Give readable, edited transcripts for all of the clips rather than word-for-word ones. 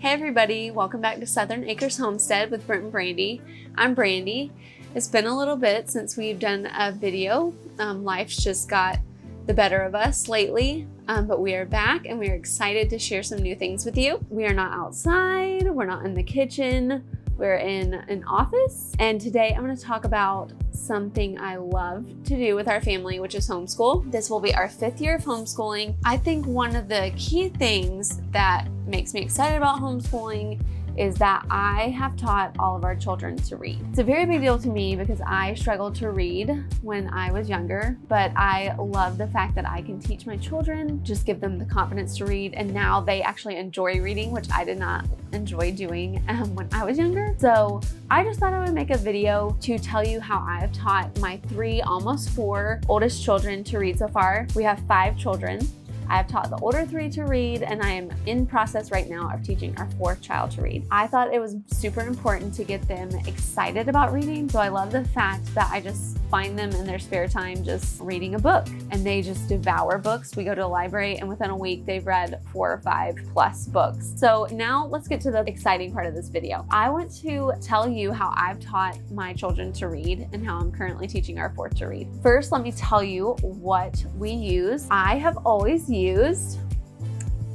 Hey everybody, welcome back to Southern Acres Homestead with Brent and Brandy. I'm Brandy. It's been a little bit since we've done a video. Life's just got the better of us lately, but we are back and we are excited to share some new things with you. We are not outside, we're not in the kitchen, we're in an office. And today I'm going to talk about something I love to do with our family, which is homeschool. This will be our 5th year of homeschooling. I think one of the key things that makes me excited about homeschooling is that I have taught all of our children to read. It's a very big deal to me because I struggled to read when I was younger, but I love the fact that I can teach my children, just give them the confidence to read, and now they actually enjoy reading, which I did not enjoy doing when I was younger. So I just thought I would make a video to tell you how I've taught my 3, almost 4 oldest children to read so far. We have 5 children. I have taught the older 3 to read, and I am in process right now of teaching our 4th child to read. I thought it was super important to get them excited about reading, so I love the fact that I just find them in their spare time just reading a book, and they just devour books. We go to a library, and within a week, they've read 4 or 5 plus books. So now let's get to the exciting part of this video. I want to tell you how I've taught my children to read and how I'm currently teaching our 4th to read. First, let me tell you what we use. I have always used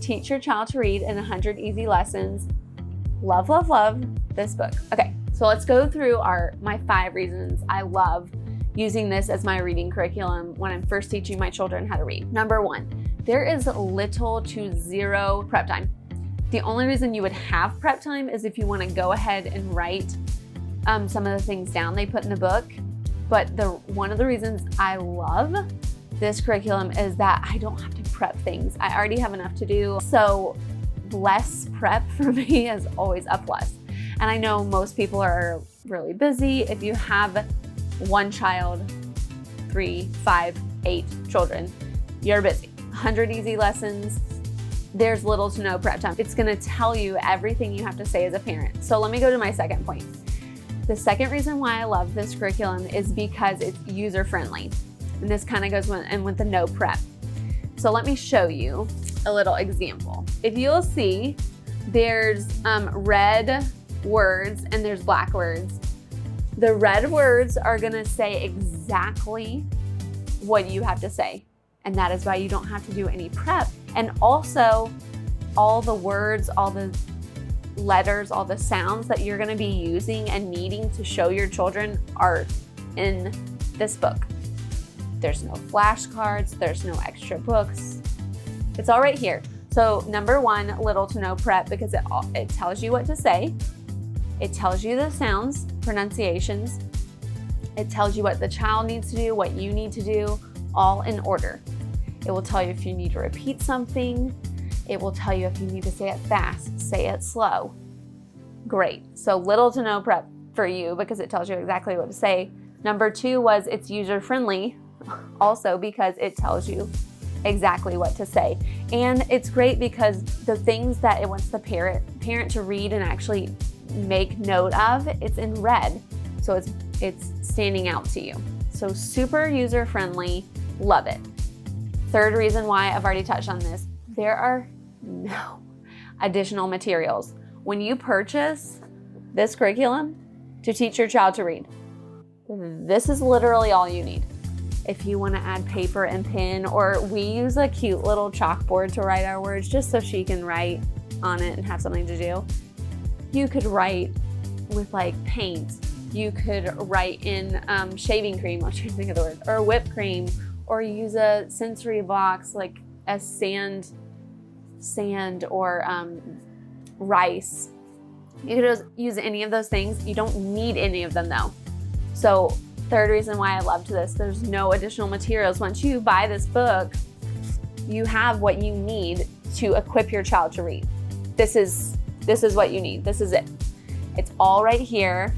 Teach Your Child to Read in 100 Easy Lessons. Love, love, love this book. Okay, so let's go through my 5 reasons I love using this as my reading curriculum when I'm first teaching my children how to read. Number 1, there is little to zero prep time. The only reason you would have prep time is if you want to go ahead and write some of the things down they put in the book. But one of the reasons I love this curriculum is that I don't have to prep things. I already have enough to do. So less prep for me is always a plus. And I know most people are really busy. If you have 1 child, 3, 5, 8 children, you're busy. 100 easy lessons, there's little to no prep time. It's gonna tell you everything you have to say as a parent. So let me go to my second point. The second reason why I love this curriculum is because it's user-friendly. And this kind of goes with the no prep. So let me show you a little example. If you'll see, there's red words and there's black words. The red words are gonna say exactly what you have to say. And that is why you don't have to do any prep. And also, all the words, all the letters, all the sounds that you're gonna be using and needing to show your children are in this book. There's no flashcards, there's no extra books. It's all right here. So number 1, little to no prep because it tells you what to say. It tells you the sounds, pronunciations. It tells you what the child needs to do, what you need to do, all in order. It will tell you if you need to repeat something. It will tell you if you need to say it fast, say it slow. Great. So little to no prep for you because it tells you exactly what to say. Number 2 was it's user-friendly. Also because it tells you exactly what to say. And it's great because the things that it wants the parent to read and actually make note of, it's in red. So it's standing out to you. So super user-friendly, love it. Third reason why I've already touched on this, there are no additional materials. When you purchase this curriculum to teach your child to read, this is literally all you need. If you want to add paper and pen, or we use a cute little chalkboard to write our words just so she can write on it and have something to do. You could write with like paint. You could write in shaving cream, I'm trying to think of the word, or whipped cream, or use a sensory box like a sand or rice. You could just use any of those things. You don't need any of them though. So third reason why I loved this, there's no additional materials. Once you buy this book, you have what you need to equip your child to read. This is what you need. This is it. It's all right here,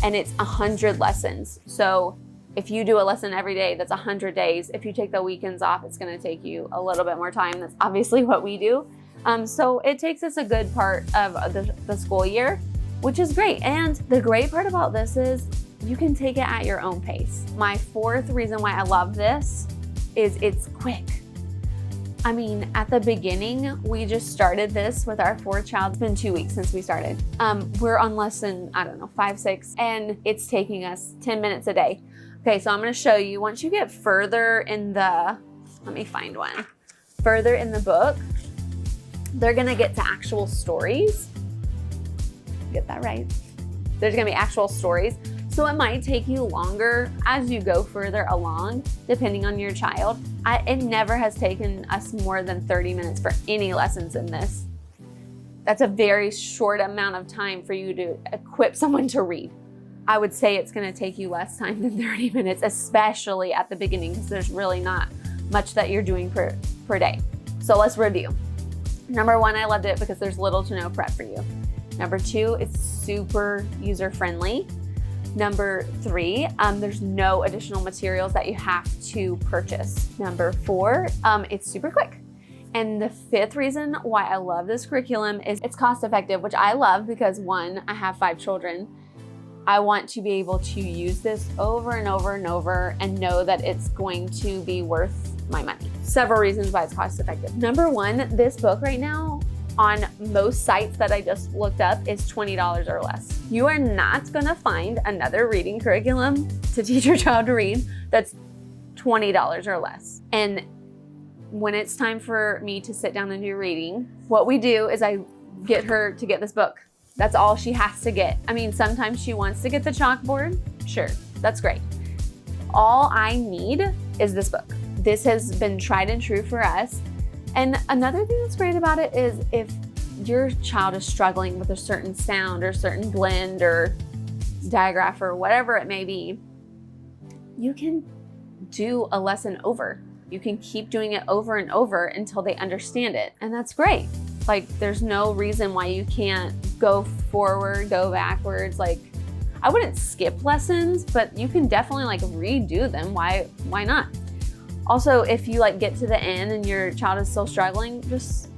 and it's 100 lessons. So if you do a lesson every day, that's 100 days. If you take the weekends off, it's gonna take you a little bit more time. That's obviously what we do. So it takes us a good part of the school year, which is great. And the great part about this is you can take it at your own pace. My 4th reason why I love this is it's quick. I mean, at the beginning, we just started this with our 4th child. It's been 2 weeks since we started. We're on lesson, I don't know, 5, 6, and it's taking us 10 minutes a day. Okay, so I'm gonna show you, once you get further in the, let me find one, further in the book, they're gonna get to actual stories. Get that right. There's gonna be actual stories. So it might take you longer as you go further along, depending on your child. It never has taken us more than 30 minutes for any lessons in this. That's a very short amount of time for you to equip someone to read. I would say it's gonna take you less time than 30 minutes, especially at the beginning, because there's really not much that you're doing per day. So let's review. Number 1, I loved it because there's little to no prep for you. Number 2, it's super user-friendly. Number 3, there's no additional materials that you have to purchase. Number 4, it's super quick. And the 5th reason why I love this curriculum is it's cost effective, which I love because 1, I have 5 children. I want to be able to use this over and over and over and know that it's going to be worth my money. Several reasons why it's cost effective. Number 1, this book right now on most sites that I just looked up is $20 or less. You are not gonna find another reading curriculum to teach your child to read that's $20 or less. And when it's time for me to sit down and do reading, what we do is I get her to get this book. That's all she has to get. I mean, sometimes she wants to get the chalkboard. Sure, that's great. All I need is this book. This has been tried and true for us. And another thing that's great about it is if your child is struggling with a certain sound or certain blend or digraph or whatever it may be, you can do a lesson over. You can keep doing it over and over until they understand it. And that's great. Like, there's no reason why you can't go forward, go backwards. Like, I wouldn't skip lessons, but you can definitely like redo them. Why not? Also, if you like get to the end and your child is still struggling, just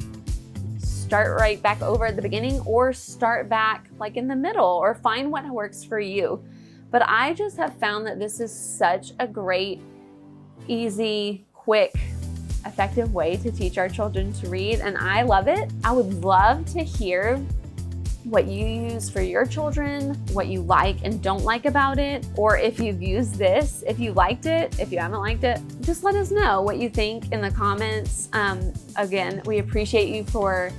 start right back over at the beginning or start back like in the middle or find what works for you. But I just have found that this is such a great, easy, quick, effective way to teach our children to read, and I love it. I would love to hear what you use for your children, what you like and don't like about it, or if you've used this, if you liked it, if you haven't liked it, just let us know what you think in the comments. Again, we appreciate you for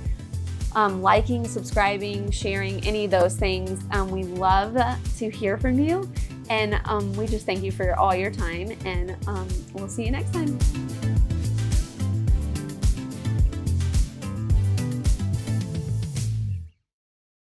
liking, subscribing, sharing, any of those things. We love to hear from you, and we just thank you for all your time, and we'll see you next time.